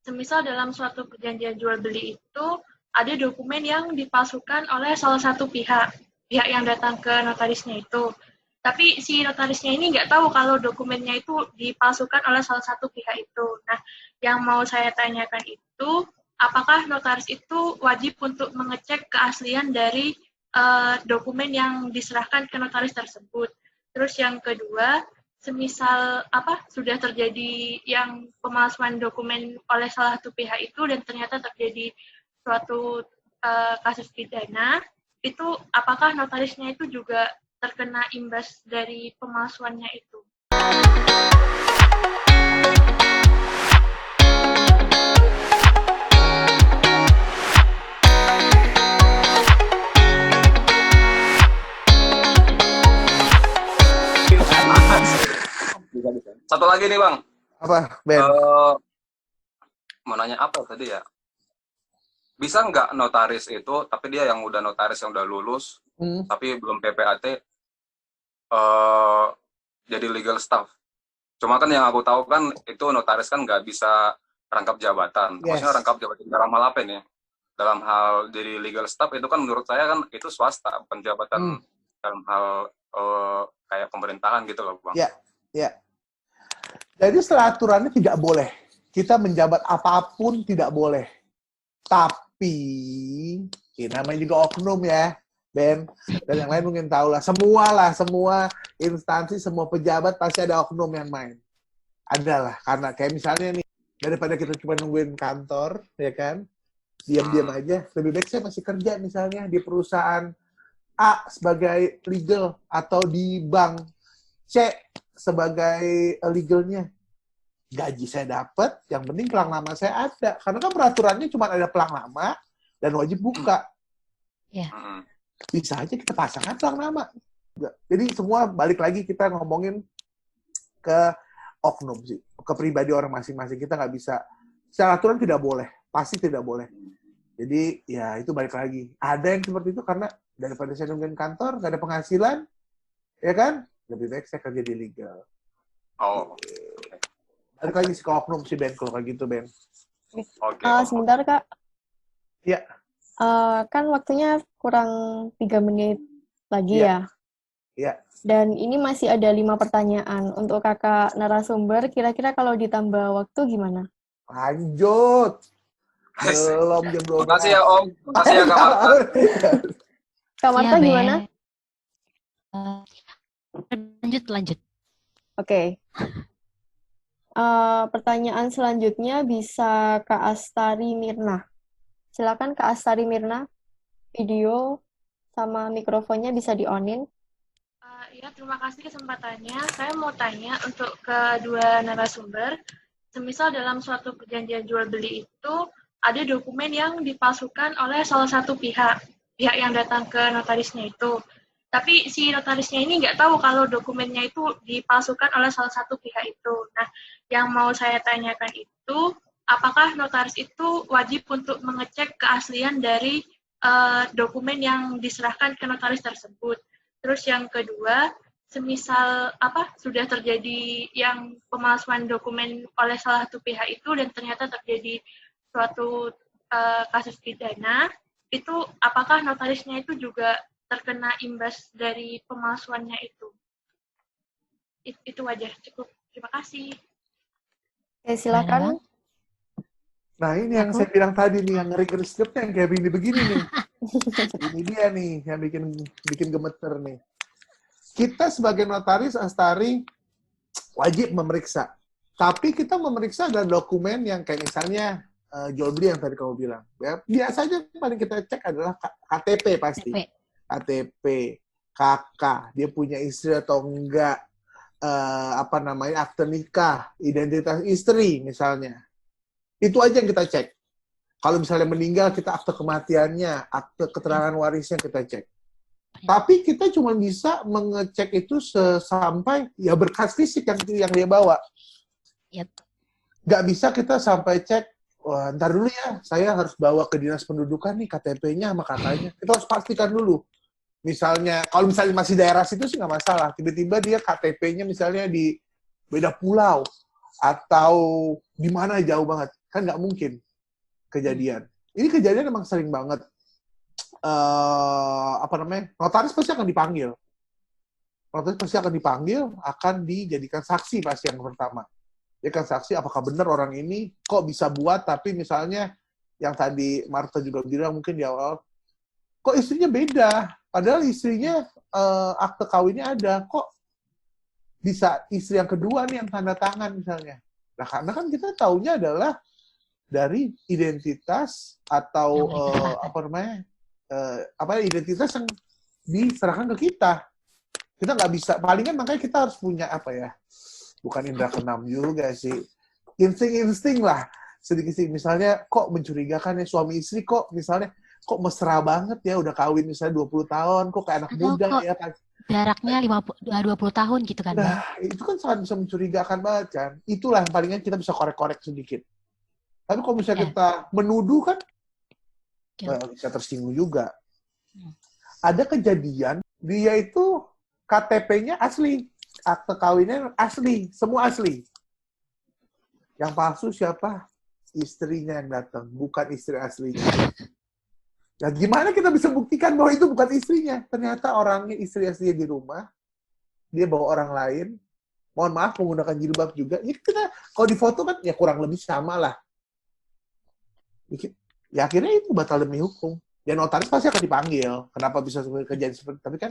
Semisal dalam suatu perjanjian jual beli itu ada dokumen yang dipalsukan oleh salah satu pihak yang datang ke notarisnya itu. Tapi si notarisnya ini nggak tahu kalau dokumennya itu dipalsukan oleh salah satu pihak itu. Nah, yang mau saya tanyakan itu, apakah notaris itu wajib untuk mengecek keaslian dari dokumen yang diserahkan ke notaris tersebut? Terus yang kedua, semisal sudah terjadi yang pemalsuan dokumen oleh salah satu pihak itu dan ternyata terjadi suatu kasus pidana, itu apakah notarisnya itu juga terkena imbas dari pemalsuannya itu? Satu lagi nih Bang. Apa, Ben? Mau nanya apa tadi ya? Bisa nggak notaris itu, tapi dia yang udah notaris yang udah lulus, tapi belum PPAT, jadi legal staff? Cuma kan yang aku tahu kan itu notaris kan nggak bisa rangkap jabatan. Yes. Maksudnya rangkap jabatan dalam hal apa ini? Dalam hal jadi legal staff itu kan menurut saya kan itu swasta, bukan jabatan dalam hal kayak pemerintahan gitu loh Bang. Ya. Jadi setelah aturannya tidak boleh. Kita menjabat apapun tidak boleh. Tapi, ini namanya juga oknum ya, Ben. Dan yang lain mungkin tahu lah. Semua instansi, semua pejabat pasti ada oknum yang main. Adalah. Karena kayak misalnya nih, daripada kita cuma nungguin kantor, ya kan, diam-diam aja. Lebih baik saya masih kerja misalnya di perusahaan A sebagai legal atau di bank C sebagai legalnya. Gaji saya dapat, yang penting pelang nama saya ada. Karena kan peraturannya cuma ada pelang nama dan wajib buka. Ya. Bisa aja kita pasangkan pelang nama. Jadi semua balik lagi kita ngomongin ke oknum sih. Ke pribadi orang masing-masing. Kita nggak bisa, secara aturan tidak boleh. Pasti tidak boleh. Jadi ya itu balik lagi. Ada yang seperti itu karena daripada saya nungguin kantor, nggak ada penghasilan, ya kan? Lebih baik saya kerja di legal. Oh. Balik lagi ke oknum si Ben, kalau kayak gitu, Ben. Okay. Sebentar, Kak. Iya. Kan waktunya kurang 3 menit lagi ya. Iya. Dan ini masih ada 5 pertanyaan. Untuk kakak narasumber, kira-kira kalau ditambah waktu gimana? Lanjut. Belum jam 12. Makasih ya Om. Makasih ya Kak Marta. Kak Marta gimana? Lanjut. Oke. Pertanyaan selanjutnya bisa Kak Astari Mirna. Silakan Kak Astari Mirna. Video sama mikrofonnya bisa di-on-in. Ya, terima kasih kesempatannya. Saya mau tanya untuk kedua narasumber, semisal dalam suatu perjanjian jual beli itu ada dokumen yang dipalsukan oleh salah satu pihak yang datang ke notarisnya itu. Tapi si notarisnya ini nggak tahu kalau dokumennya itu dipalsukan oleh salah satu pihak itu. Nah, yang mau saya tanyakan itu, apakah notaris itu wajib untuk mengecek keaslian dari dokumen yang diserahkan ke notaris tersebut? Terus yang kedua, semisal sudah terjadi yang pemalsuan dokumen oleh salah satu pihak itu dan ternyata terjadi suatu kasus pidana, itu apakah notarisnya itu juga terkena imbas dari pemalsuannya itu? Itu aja, cukup. Terima kasih. Oke, silakan. Nah, ini yang saya bilang tadi nih, yang ngeri-ngeri skripnya yang kayak begini nih. Ini dia nih, yang bikin gemeter nih. Kita sebagai notaris, Astari, wajib memeriksa. Tapi kita memeriksa ada dokumen yang kayak misalnya jual beli yang tadi kamu bilang. Ya, biasanya paling kita cek adalah KTP pasti. KTP, KK, dia punya istri atau enggak, akte nikah, identitas istri misalnya. Itu aja yang kita cek. Kalau misalnya meninggal, kita akte kematiannya, akte keterangan warisnya kita cek. Tapi kita cuma bisa mengecek itu sampai ya berkas fisik yang dia bawa. Nggak bisa kita sampai cek, wah, ntar dulu ya, saya harus bawa ke dinas pendudukan nih KTP-nya sama kakaknya. Kita harus pastikan dulu. Misalnya, kalau misalnya masih daerah situ sih nggak masalah. Tiba-tiba dia KTP-nya misalnya di beda pulau atau di mana jauh banget. Kan nggak mungkin kejadian. Ini kejadian emang sering banget. Notaris pasti akan dipanggil. Notaris pasti akan dipanggil, akan dijadikan saksi pasti yang pertama. Dia kan saksi apakah benar orang ini kok bisa buat, tapi misalnya yang tadi Martha juga bilang mungkin di awal, kok istrinya beda, padahal istrinya akte kawinnya ada, kok bisa istri yang kedua nih yang tanda tangan misalnya. Nah karena kan kita taunya adalah dari identitas atau identitas yang diserahkan ke kita. Kita nggak bisa, palingan makanya kita harus punya bukan indera keenam juga sih, insting lah sedikit. Misalnya kok mencurigakan ya suami istri kok misalnya kok mesra banget ya udah kawin misalnya 20 tahun kok kayak anak muda ya kan. Jaraknya 20 tahun gitu kan. Nah, itu kan sangat bisa mencurigakan banget kan. Itulah yang palingan kita bisa korek-korek sedikit. Tapi kalau misalnya kita menuduh kan bisa tersinggung juga. Ada kejadian dia itu KTP-nya asli, akte kawinnya asli, semua asli. Yang palsu siapa? Istrinya yang datang, bukan istri aslinya. Nah, gimana kita bisa buktikan bahwa itu bukan istrinya? Ternyata orangnya istri aslinya di rumah, dia bawa orang lain, mohon maaf menggunakan jilbab juga. Ya kita kalau di foto kan ya kurang lebih sama lah. Ya akhirnya itu batal demi hukum. Dan notaris pasti akan dipanggil. Kenapa bisa kejadian seperti itu? Tapi kan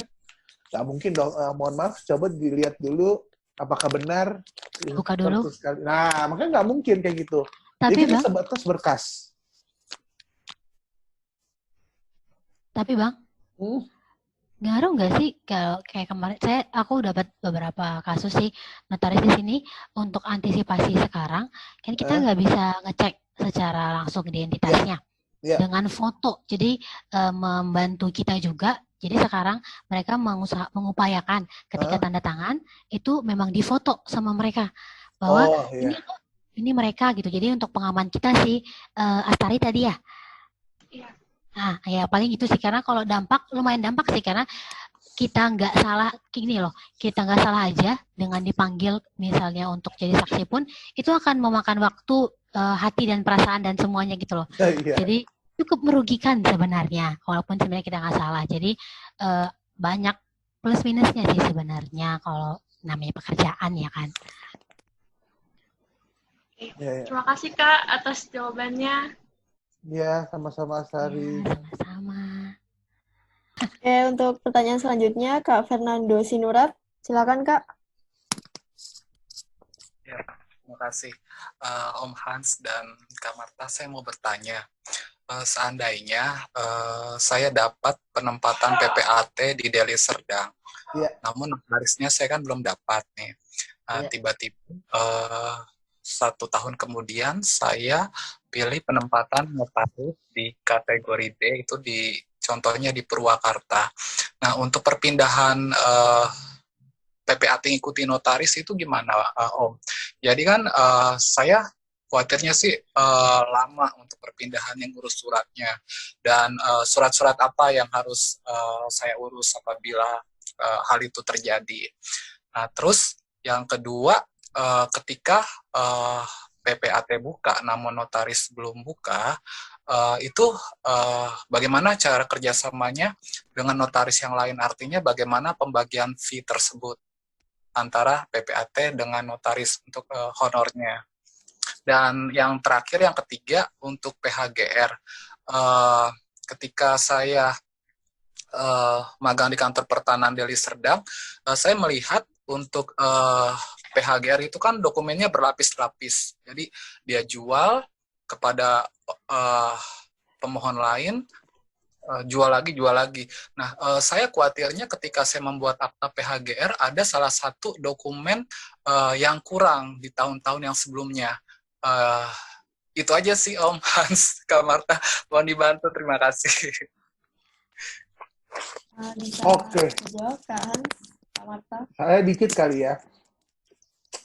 nggak mungkin dong. Mohon maaf, coba dilihat dulu apakah benar. Buka dulu. Nah, makanya nggak mungkin kayak gitu. Tapi jadi Bang, sebatas berkas. Tapi Bang, ngaruh nggak sih kalau kayak kemarin aku dapat beberapa kasus sih notaris di sini untuk antisipasi sekarang kan kita nggak bisa ngecek secara langsung identitasnya dengan foto, jadi membantu kita juga. Jadi sekarang mereka mengupayakan ketika tanda tangan itu memang difoto sama mereka bahwa ini mereka gitu. Jadi untuk pengaman kita sih Astari tadi ya. Nah, ya paling itu sih, karena kalau lumayan dampak sih, karena kita nggak salah, gini loh, kita nggak salah aja dengan dipanggil misalnya untuk jadi saksi pun, itu akan memakan waktu, hati dan perasaan dan semuanya gitu loh. Jadi cukup merugikan sebenarnya, walaupun sebenarnya kita nggak salah. Jadi banyak plus minusnya sih sebenarnya kalau namanya pekerjaan ya kan. Terima kasih Kak atas jawabannya. Ya, sama-sama Sari. Ya, sama-sama. Oke, untuk pertanyaan selanjutnya Kak Fernando Sinurat. Silakan Kak. Ya, terima kasih Om Hans dan Kak Marta. Saya mau bertanya, seandainya saya dapat penempatan PPAT di Deli Serdang, namun notarisnya saya kan belum dapat nih. Tiba-tiba 1 tahun kemudian saya pilih penempatan notaris di kategori D, itu contohnya di Purwakarta. Nah, untuk perpindahan PPAT ikuti notaris itu gimana, Om? Jadi kan saya khawatirnya sih lama untuk perpindahan yang urus suratnya, dan surat-surat apa yang harus saya urus apabila hal itu terjadi. Nah, terus yang kedua, ketika PPAT buka namun notaris belum buka, itu bagaimana cara kerjasamanya dengan notaris yang lain? Artinya bagaimana pembagian fee tersebut antara PPAT dengan notaris untuk honornya. Dan yang terakhir, yang ketiga, untuk PHGR, ketika saya magang di kantor pertanahan Deli Serdang, saya melihat untuk PHGR itu kan dokumennya berlapis-lapis. Jadi dia jual kepada pemohon lain, jual lagi. Nah, saya khawatirnya ketika saya membuat akta PHGR ada salah satu dokumen yang kurang di tahun-tahun yang sebelumnya. Itu aja sih Om Hans, Kak Marta. Mohon dibantu, terima kasih. Oke. Jawab Kak Hans, Kak Marta. Saya dikit kali ya.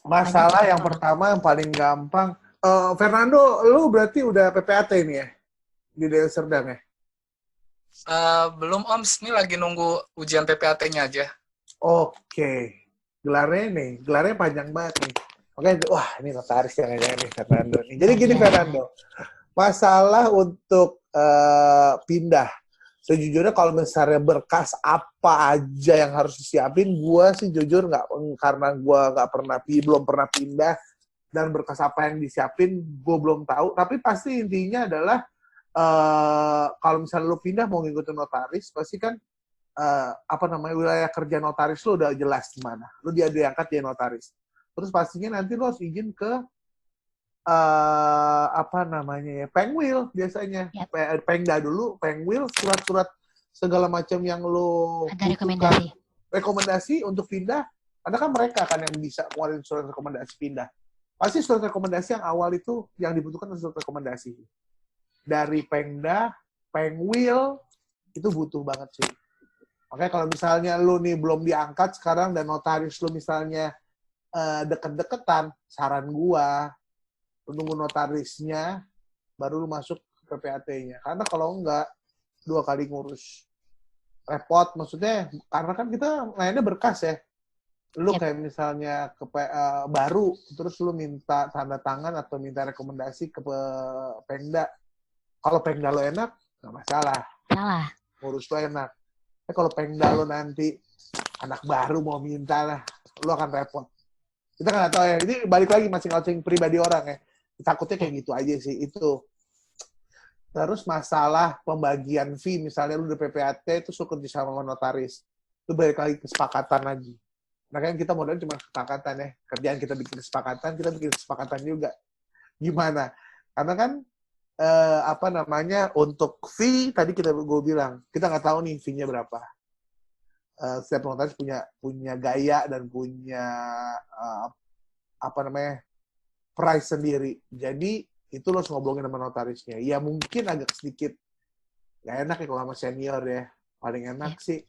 Masalah yang pertama yang paling gampang. Fernando, lu berarti udah PPAT ini ya? Di Deli Serdang ya? Belum Om, ini lagi nunggu ujian PPAT-nya aja. Oke. Gelarnya panjang banget nih. Oke, wah ini notaris jangan-jangan nih Fernando nih. Jadi gini Fernando, masalah untuk pindah. Sejujurnya kalau misalnya berkas apa aja yang harus disiapin, gue sih jujur nggak, karena gue nggak pernah belum pernah pindah dan berkas apa yang disiapin gue belum tahu. Tapi pasti intinya adalah kalau misalnya lu pindah mau ngikutin notaris, pasti kan wilayah kerja notaris lu udah jelas di mana. Lu diangkat jadi notaris. Terus pastinya nanti lu harus izin ke Pengwil biasanya. Yep. Pengda dulu, Pengwil, surat-surat segala macam yang lu Ada rekomendasi. Rekomendasi untuk pindah. Karena kan mereka kan yang bisa keluarin surat rekomendasi pindah. Pasti surat rekomendasi yang awal itu yang dibutuhkan surat rekomendasi. Dari Pengda, Pengwil, itu butuh banget sih. Makanya kalau misalnya lu nih belum diangkat sekarang dan notaris lu misalnya deket-deketan, saran gua, lu nunggu notarisnya, baru lu masuk ke PPAT-nya. Karena kalau enggak, 2 kali ngurus. Repot, maksudnya, karena kan kita lainnya berkas ya. Lu kayak misalnya baru, terus lu minta tanda tangan atau minta rekomendasi ke Pengda. Kalau Pengda lo enak, nggak masalah. Salah. Ngurus lo enak. Kalau Pengda lo nanti anak baru mau minta lah, lo akan repot. Kita kan nggak tahu ya. Ini balik lagi masing-masing pribadi orang ya. Takutnya kayak gitu aja sih. Itu. Terus masalah pembagian fee, misalnya lu di PPAT itu suka kerja sama notaris. Itu balik lagi kesepakatan lagi. Nah kan kita modalnya cuma kesepakatan ya. Kerjaan kita bikin kesepakatan juga. Gimana? Karena kan untuk fee tadi gue bilang kita nggak tahu nih fee-nya berapa. Setiap notaris punya gaya dan punya price sendiri. Jadi itu lo harus ngobrolin sama notarisnya. Ya mungkin agak sedikit nggak enak ya kalau sama senior ya. Paling enak sih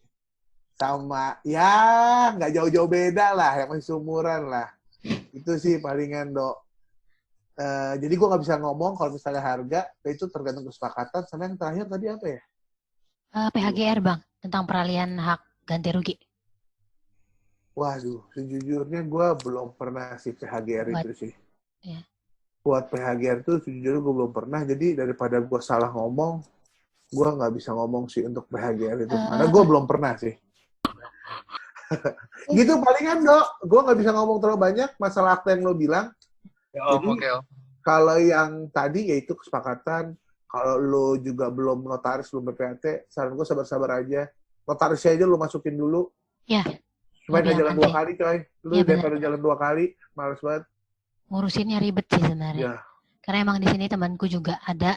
sama ya nggak jauh-jauh beda lah, yang masih seumuran lah. Itu sih palingan Dok. Jadi gue nggak bisa ngomong kalau misalnya harga, itu tergantung kesepakatan. Sama yang terakhir tadi apa ya? PHGR Bang, tentang peralihan hak ganti rugi. Waduh, sejujurnya gue belum pernah sih PHGR itu sih. Ya. Buat PHGR itu sejujurnya gue belum pernah, jadi daripada gue salah ngomong, gue nggak bisa ngomong sih untuk PHGR itu. Karena gue belum pernah sih. Gitu palingan Dok, gue nggak bisa ngomong terlalu banyak masalah akta yang lo bilang. Jadi, kalau yang tadi yaitu kesepakatan, kalau lo juga belum notaris, belum PPAT, saran gue sabar-sabar aja. Notarisnya aja lo masukin dulu. Ya. Supaya nggak jalan 2 kali, coy. Lo daripada jalan 2 kali, males banget. Ngurusinnya ribet sih sebenarnya. Ya. Karena emang di sini temanku juga ada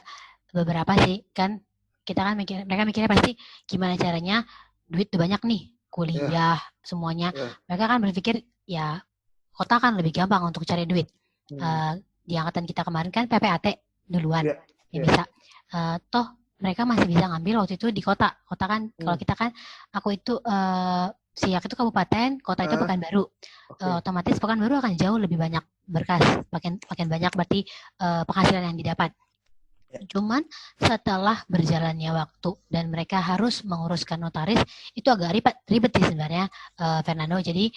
beberapa sih, kan kita kan mereka mikirnya pasti gimana caranya duit tuh banyak nih, kuliah, semuanya. Mereka kan berpikir, ya kota kan lebih gampang untuk cari duit. Di angkatan kita kemarin kan PPAT duluan yang bisa. Toh mereka masih bisa ngambil waktu itu di kota kan. Kalau kita kan, aku itu Siak itu kabupaten, kota itu Pekanbaru. Otomatis Pekanbaru akan jauh lebih banyak berkas, makin banyak berarti penghasilan yang didapat. Cuman setelah berjalannya waktu dan mereka harus menguruskan notaris, itu agak ribet sih sebenarnya, Fernando. Jadi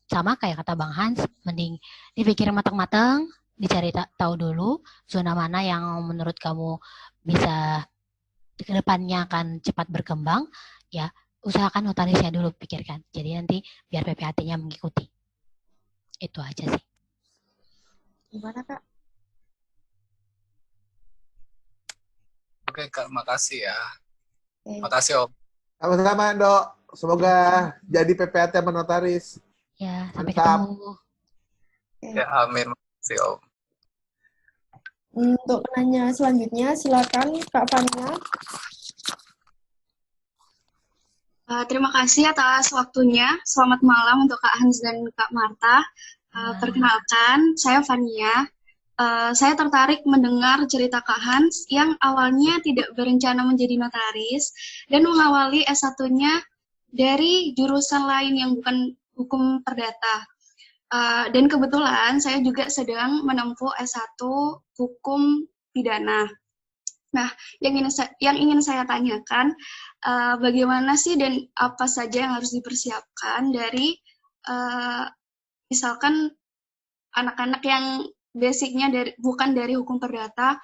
sama kayak kata Bang Hans, mending dipikir matang-matang, dicari tahu dulu zona mana yang menurut kamu bisa ke depannya akan cepat berkembang, ya usahakan notarisnya dulu pikirkan. Jadi nanti biar PPAT-nya mengikuti. Itu aja sih. Gimana Kak? Oke Kak, makasih ya. Makasih Om. Sama-sama Dok. Semoga jadi PPAT sama notaris. Ya, sampai ketemu. Ya, amin. Makasih Om. Untuk penanya selanjutnya, silakan Kak Fania. Terima kasih atas waktunya. Selamat malam untuk Kak Hans dan Kak Marta. Perkenalkan, saya Fania. Saya tertarik mendengar cerita Kak Hans yang awalnya tidak berencana menjadi notaris dan mengawali S1-nya dari jurusan lain yang bukan hukum perdata. Dan kebetulan saya juga sedang menempuh S1 hukum pidana. Nah, yang ingin saya tanyakan, bagaimana sih dan apa saja yang harus dipersiapkan dari misalkan anak-anak yang basicnya bukan dari hukum perdata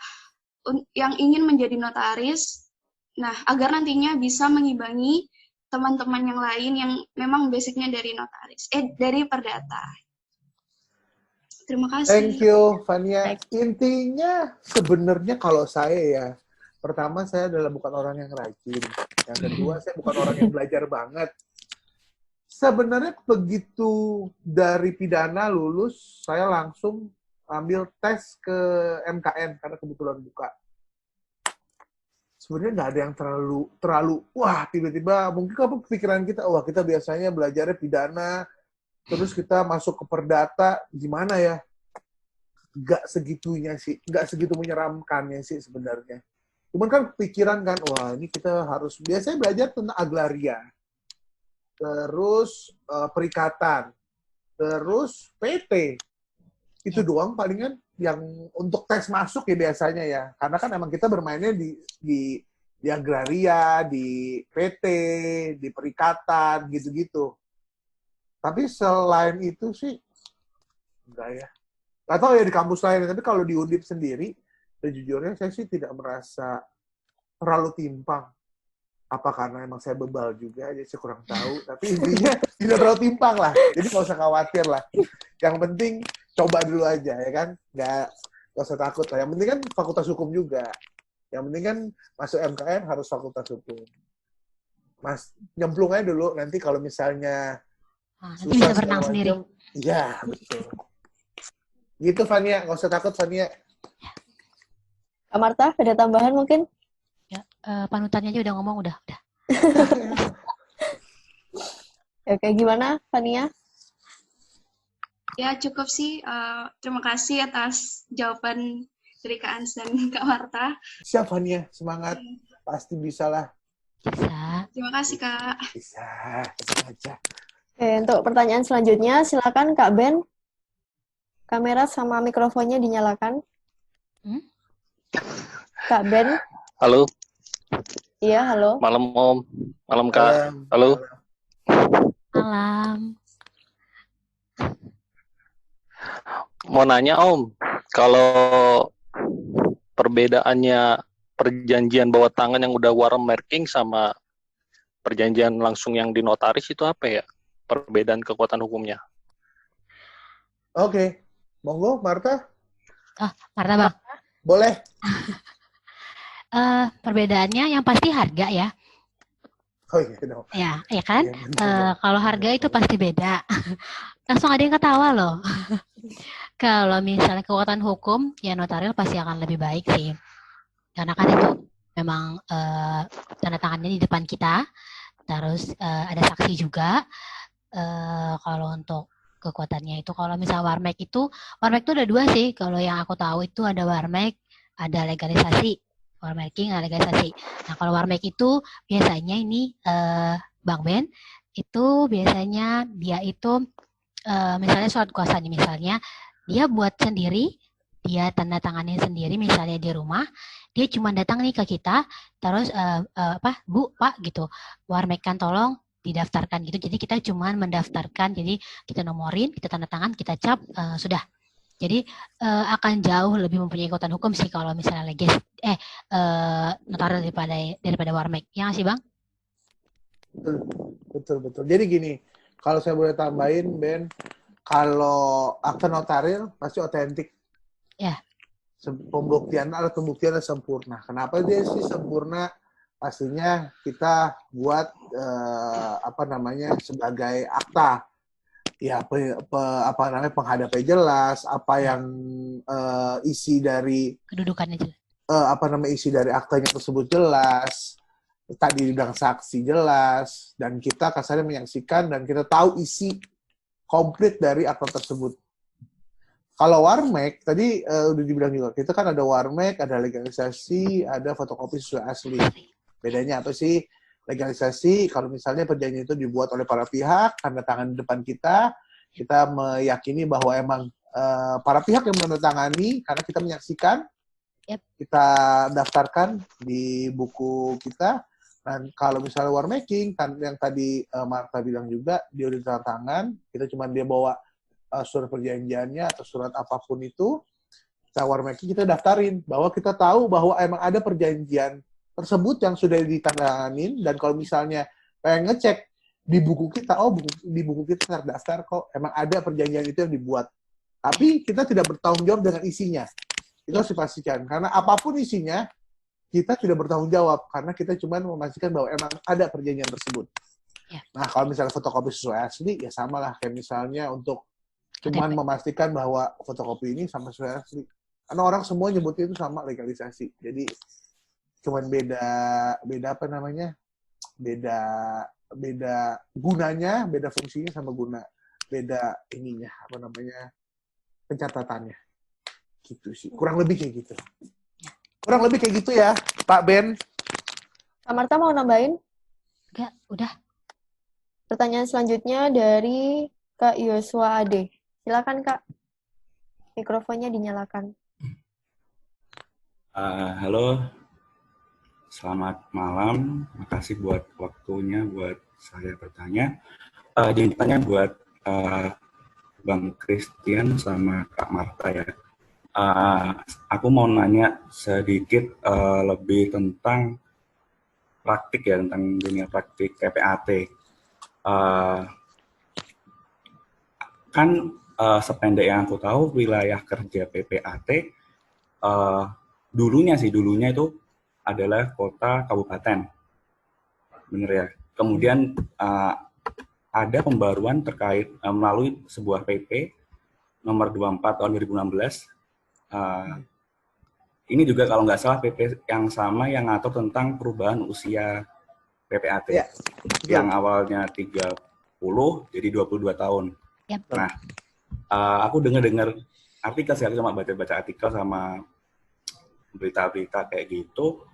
yang ingin menjadi notaris. Nah, agar nantinya bisa mengimbangi teman-teman yang lain yang memang basicnya dari dari perdata. Terima kasih. Thank you, Fania. Intinya sebenarnya kalau saya ya, pertama saya adalah bukan orang yang rajin. Yang kedua, saya bukan orang yang belajar banget. Sebenarnya begitu dari pidana lulus, saya langsung ambil tes ke MKN karena kebetulan buka. Sebenarnya nggak ada yang terlalu wah, tiba-tiba mungkin apa pikiran kita, wah kita biasanya belajarnya pidana, terus kita masuk ke perdata, gimana ya? Nggak segitunya sih, nggak segitu menyeramkannya sih sebenarnya. Cuman kan pikiran kan, wah ini kita harus, biasanya belajar tentang agraria, terus perikatan, terus PT. Itu doang palingan yang untuk tes masuk ya biasanya ya. Karena kan emang kita bermainnya di agraria, di PT, di perikatan, gitu-gitu. Tapi selain itu sih, enggak ya. Nggak tahu ya di kampus lain, tapi kalau di Undip sendiri, sejujurnya saya sih tidak merasa terlalu timpang. Apa karena emang saya bebal juga, jadi saya kurang tahu. Tapi intinya tidak terlalu timpang lah. Jadi nggak usah khawatir lah. Yang penting coba dulu aja, ya kan? Nggak usah takut lah. Yang penting kan fakultas hukum juga. Yang penting kan masuk MKN harus fakultas hukum. Mas, nyemplung aja dulu. Nanti kalau misalnya nanti bisa berenang sendiri. Iya, betul. Gitu, Fania. Nggak usah takut, Fania. Kak Marta, ada tambahan mungkin? Ya, panutannya aja udah ngomong, udah. Oke, gimana, Fania? Ya, cukup sih. Terima kasih atas jawaban dari Kak Ans dan Kak Marta. Siap, Fania. Semangat. Pasti bisa lah. Bisa. Terima kasih, Kak. Bisa aja. Oke, untuk pertanyaan selanjutnya, silakan Kak Ben. Kamera sama mikrofonnya dinyalakan. Kak Ben. Halo. Iya, halo. Malam Om. Malam Kak. Halo. Malam. Mau nanya Om, kalau perbedaannya perjanjian bawah tangan yang udah watermarking sama perjanjian langsung yang di notaris itu apa ya? Perbedaan kekuatan hukumnya. Oke. Monggo, Marta. Marta, Bang. Boleh. Perbedaannya yang pasti harga ya. Oh iya, no. Ya kan? Ya, kalau harga itu pasti beda. Langsung ada yang ketawa loh. Kalau misalnya kekuatan hukum, ya notarial pasti akan lebih baik sih. Karena kan itu memang tanda tangannya di depan kita. Terus ada saksi juga. Kalau untuk kekuatannya itu, kalau misalnya warmek itu ada dua sih. Kalau yang aku tahu itu ada warmek, ada legalisasi. Warmaking, ada legalisasi. Nah, kalau warmek itu biasanya ini Bang Ben, itu biasanya dia itu misalnya surat kuasa nih, misalnya dia buat sendiri, dia tanda tangannya sendiri misalnya di rumah, dia cuma datang nih ke kita, terus Bu, Pak gitu, warmek kan tolong didaftarkan gitu. Jadi kita cuma mendaftarkan, jadi kita nomorin, kita tanda tangan, kita cap, sudah. Jadi akan jauh lebih mempunyai kekuatan hukum sih kalau misalnya notarial daripada warmek. Ya nggak sih Bang? Betul. Jadi gini, kalau saya boleh tambahin, Ben, kalau akta notarial pasti otentik. Ya. Alat pembuktiannya sempurna. Kenapa dia sih sempurna? Pastinya kita buat sebagai akta. Ya, penghadapnya jelas, apa yang isi dari kedudukannya jelas. Isi dari aktanya tersebut jelas, tadi bidang saksi jelas, dan kita kasarnya menyaksikan dan kita tahu isi komplit dari akta tersebut. Kalau warmek, tadi udah dibilang juga, kita kan ada warmek, ada legalisasi, ada fotokopi sesuai asli. Bedanya apa sih? Legalisasi, kalau misalnya perjanjian itu dibuat oleh para pihak, tanda tangan di depan kita meyakini bahwa emang para pihak yang menandatangani, karena kita menyaksikan, kita daftarkan di buku kita. Dan kalau misalnya warmaking, yang tadi Marta bilang juga, dia udah tanda tangan, kita cuma dia bawa surat perjanjiannya atau surat apapun itu, war making kita daftarin bahwa kita tahu bahwa emang ada perjanjian tersebut yang sudah ditandatanganin, dan kalau misalnya pengen ngecek di buku kita, di buku kita terdaftar kok, emang ada perjanjian itu yang dibuat. Tapi kita tidak bertanggung jawab dengan isinya. Itu harus dipastikan. Karena apapun isinya, kita tidak bertanggung jawab. Karena kita cuma memastikan bahwa emang ada perjanjian tersebut. Nah, kalau misalnya fotokopi sesuai asli, ya sama lah. Kayak misalnya untuk cuman memastikan bahwa fotokopi ini sama sesuai asli. Karena orang semua nyebutnya itu sama, legalisasi. Jadi, cuman beda apa namanya? Beda gunanya, beda fungsinya sama beda ininya, apa namanya? Pencatatannya. Gitu sih. Kurang lebih kayak gitu. Kurang lebih kayak gitu ya, Pak Ben. Kak Marta mau nambahin? Enggak, udah. Pertanyaan selanjutnya dari Kak Yosua Ade. Silakan Kak. Mikrofonnya dinyalakan. Halo, selamat malam. Makasih buat waktunya buat saya bertanya. Ditanya buat Bang Christian sama Kak Marta ya. Aku mau nanya sedikit lebih tentang praktik ya, tentang dunia praktik PPAT. Kan sependek yang aku tahu, wilayah kerja PPAT dulunya itu adalah kota kabupaten, bener ya. Kemudian ada pembaruan terkait melalui sebuah PP nomor 24 tahun 2016. Ini juga kalau nggak salah PP yang sama yang ngatur tentang perubahan usia PPAT yang awalnya 30 jadi 22 tahun. Nah, aku dengar artikel sekali, sama baca-baca artikel sama berita-berita kayak gitu.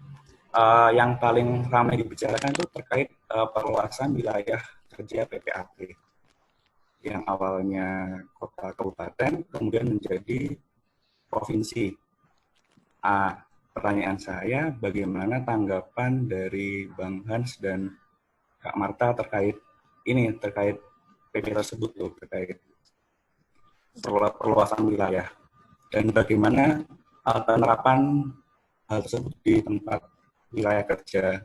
Yang paling ramai dibicarakan itu terkait perluasan wilayah kerja PPAT yang awalnya kota kabupaten kemudian menjadi provinsi. Pertanyaan saya, bagaimana tanggapan dari Bang Hans dan Kak Marta terkait PP tersebut loh, terkait perluasan wilayah, dan bagaimana penerapan hal tersebut di tempat wilayah kerja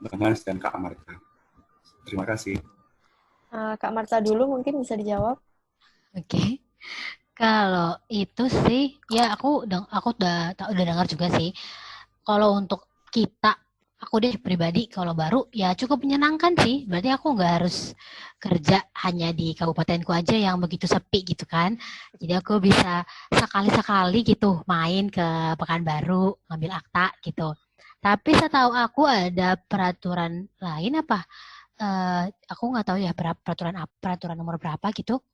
Bang Hans dan Kak Marta. Terima kasih. Kak Marta dulu mungkin bisa dijawab. Oke. Kalau itu sih, ya aku udah dengar juga sih. Kalau untuk aku deh pribadi, kalau baru ya cukup menyenangkan sih. Berarti aku nggak harus kerja hanya di kabupatenku aja yang begitu sepi gitu kan. Jadi aku bisa sekali-sekali gitu main ke Pekanbaru, ngambil akta gitu. Tapi setahu aku ada peraturan lain apa? Aku nggak tahu ya peraturan nomor berapa gitu.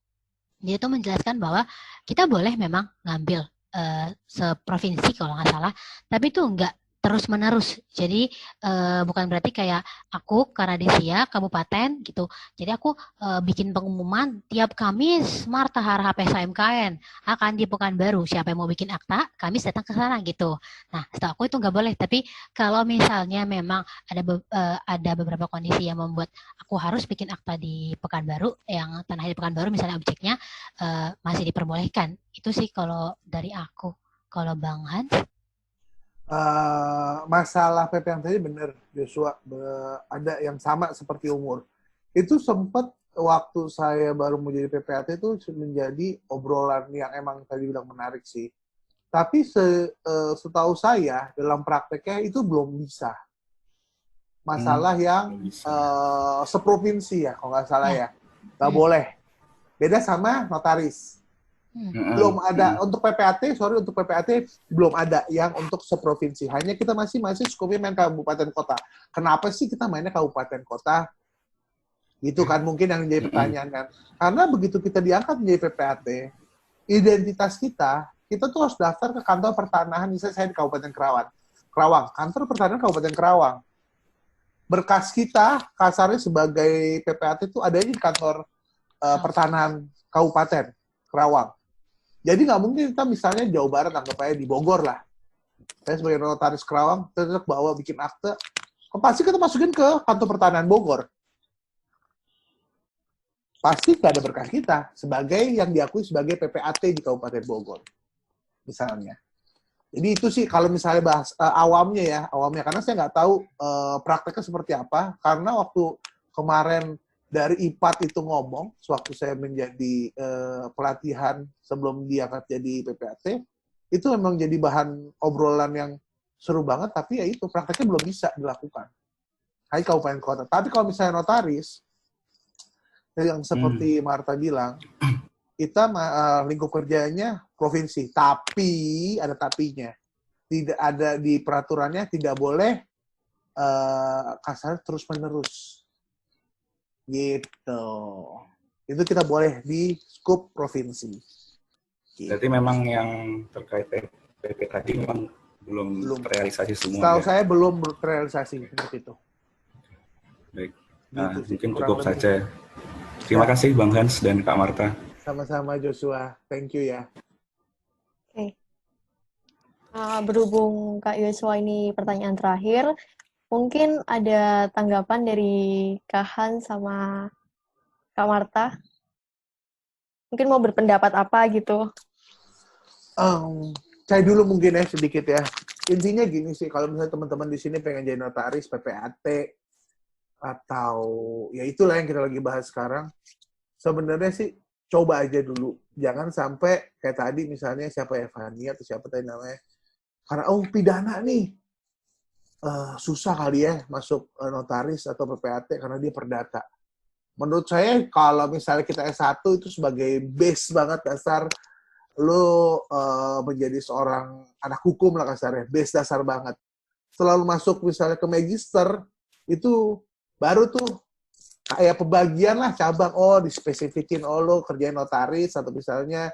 Dia tuh menjelaskan bahwa kita boleh memang ngambil seprovinsi kalau nggak salah, tapi itu nggak terus-menerus. Jadi bukan berarti kayak aku karena Desia kabupaten gitu. Jadi aku bikin pengumuman tiap Kamis Marta Harahap SMKN akan di Pekanbaru. Siapa yang mau bikin akta, Kamis datang ke sana gitu. Nah, setahu aku itu nggak boleh. Tapi kalau misalnya memang ada beberapa kondisi yang membuat aku harus bikin akta di Pekanbaru, yang tanah di Pekanbaru misalnya objeknya masih diperbolehkan. Itu sih kalau dari aku. Kalau Bang Hans? Masalah PP yang tadi benar, Joshua, ada yang sama seperti umur. Itu sempat waktu saya baru mau jadi PPAT itu menjadi obrolan yang emang tadi bilang menarik sih. Tapi setahu saya dalam prakteknya itu belum bisa. Masalah yang seprovinsi ya, kalau nggak salah ya, nggak boleh. Beda sama notaris. Belum ada untuk PPAT, untuk PPAT belum ada yang untuk seprovinsi. Hanya kita masih skupnya main kabupaten kota. Kenapa sih kita mainnya kabupaten kota? Gitu kan mungkin yang jadi pertanyaan kan. Karena begitu kita diangkat menjadi PPAT, identitas kita tuh harus daftar ke kantor pertanahan. Misalnya saya di Kabupaten Kerawang, kantor pertanahan Kabupaten Kerawang. Berkas kita kasarnya sebagai PPAT itu adanya di kantor pertanahan Kabupaten Kerawang. Jadi nggak mungkin kita misalnya Jawa Barat, anggap aja di Bogor lah. Saya sebagai notaris Kerawang, tetap bawa bikin akte, pasti kita masukin ke kantor pertanahan Bogor. pasti nggak ada berkah kita sebagai yang diakui sebagai PPAT di Kabupaten Bogor, misalnya. Jadi itu sih kalau misalnya bahas awamnya, karena saya nggak tahu prakteknya seperti apa, karena waktu kemarin dari IPAT itu ngomong, sewaktu saya menjadi pelatihan sebelum diangkat jadi PPAT, itu memang jadi bahan obrolan yang seru banget, tapi ya itu prakteknya belum bisa dilakukan. Hai kabupaten kota. Tapi kalau misalnya notaris, yang seperti Marta bilang, kita lingkup kerjanya provinsi, tapi ada tapinya. Tidak ada di peraturannya, tidak boleh kasar terus-menerus. Gitu. Itu kita boleh di skup provinsi. Gitu. Berarti memang yang terkait PP tadi memang belum terrealisasi semua. Setahu saya belum terrealisasi seperti itu. Baik. Nah, Gitu mungkin cukup saja. Terima kasih Bang Hans dan Kak Marta. Sama-sama Joshua. Thank you ya. Oke. Berhubung Kak Joshua ini pertanyaan terakhir, mungkin ada tanggapan dari Kak Hans sama Kak Marta? Mungkin mau berpendapat apa gitu? Saya dulu mungkin ya sedikit ya. Intinya gini sih, kalau misalnya teman-teman di sini pengen jadi notaris, PPAT, atau ya itulah yang kita lagi bahas sekarang, sebenarnya sih coba aja dulu. Jangan sampai kayak tadi misalnya siapa ya, Fania atau siapa tadi namanya, karena pidana nih, susah kali ya masuk notaris atau PPAT karena dia perdata. Menurut saya kalau misalnya kita S1 itu sebagai base banget dasar lo menjadi seorang anak hukum lah kasarnya, base dasar banget. Selalu masuk misalnya ke magister, itu baru tuh kayak pembagian lah cabang, dispesifikin, lo kerjain notaris, atau misalnya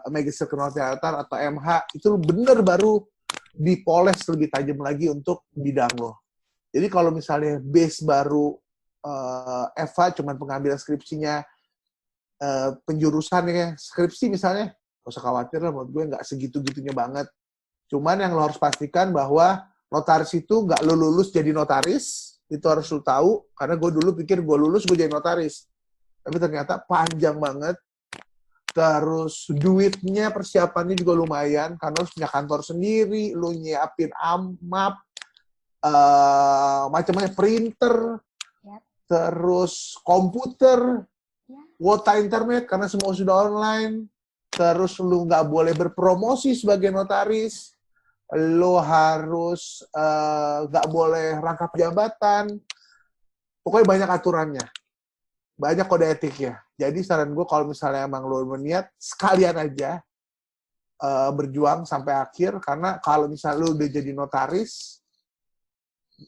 magister kenotariatan atau MH, itu bener baru dipoles lebih tajam lagi untuk bidang lo. Jadi kalau misalnya base baru Eva cuman pengambilan skripsinya, penjurusannya skripsi misalnya, gak usah khawatir lah, menurut gue nggak segitu-gitunya banget. Cuman yang lo harus pastikan bahwa notaris itu nggak lo lulus jadi notaris, itu harus lo tahu, karena gue dulu pikir gue lulus gue jadi notaris, tapi ternyata panjang banget. Terus duitnya, persiapannya juga lumayan, karena harus punya kantor sendiri, lo nyiapin amap, macam-macam, printer, terus komputer, kuota internet karena semua sudah online, terus lu nggak boleh berpromosi sebagai notaris, lu harus nggak boleh rangkap jabatan, pokoknya banyak aturannya, banyak kode etiknya. Jadi saran gue kalau misalnya emang lu berniat, sekalian aja berjuang sampai akhir, karena kalau misalnya lu udah jadi notaris,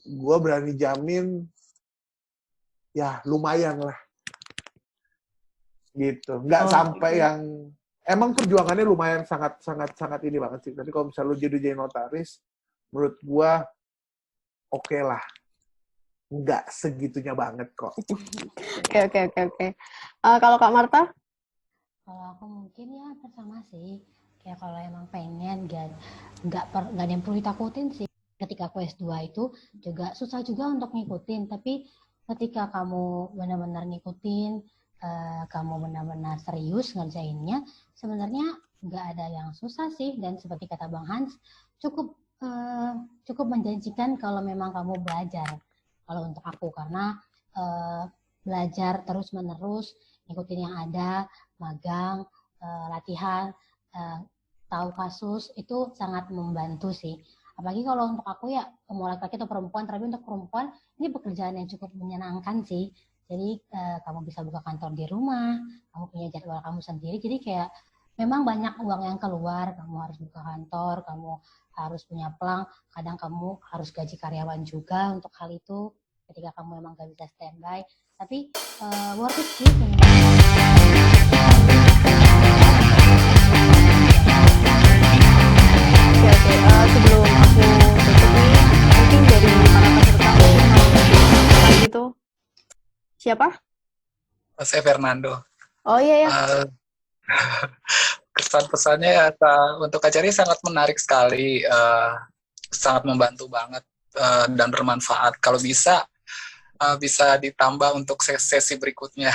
gue berani jamin ya lumayan lah. Gitu, nggak sampai yang emang perjuangannya lumayan sangat ini banget sih. Tapi kalau misalnya lu jadi notaris, menurut gua oke lah, nggak segitunya banget kok. Oke. Kalau Kak Marta? Kalau aku mungkin ya sama sih, kayak kalau emang pengen nggak ada yang perlu ditakutin sih. Ketika aku S2 itu juga susah juga untuk ngikutin, tapi ketika kamu benar-benar ngikutin, kamu benar-benar serius ngerjainnya, sebenarnya nggak ada yang susah sih. Dan seperti kata Bang Hans, cukup menjanjikan kalau memang kamu belajar. Kalau untuk aku, karena belajar terus-menerus, ngikutin yang ada, magang, latihan, tahu kasus, itu sangat membantu sih. Apalagi kalau untuk aku ya, mau laki-laki atau perempuan, tapi untuk perempuan, ini pekerjaan yang cukup menyenangkan sih. Jadi kamu bisa buka kantor di rumah, kamu punya jadwal kamu sendiri, jadi kayak memang banyak uang yang keluar, kamu harus buka kantor, kamu harus punya pelang, kadang kamu harus gaji karyawan juga untuk hal itu, ketika kamu memang gak bisa standby, tapi worth it sih. Oke, sebelum aku tutup nih, mungkin dari para peserta mungkin gitu. Siapa? Saya Fernando. Oh iya ya. Kesan-pesannya ya, untuk acara ini sangat menarik sekali, sangat membantu banget dan bermanfaat. Kalau bisa bisa ditambah untuk sesi berikutnya.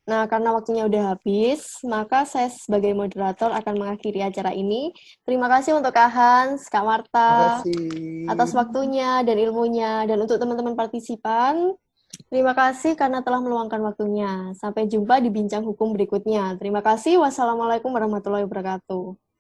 Nah, karena waktunya udah habis, maka saya sebagai moderator akan mengakhiri acara ini. Terima kasih untuk Kak Hans, Kak Marta, atas waktunya dan ilmunya. Dan untuk teman-teman partisipan, terima kasih karena telah meluangkan waktunya. Sampai jumpa di bincang hukum berikutnya. Terima kasih. Wassalamualaikum warahmatullahi wabarakatuh.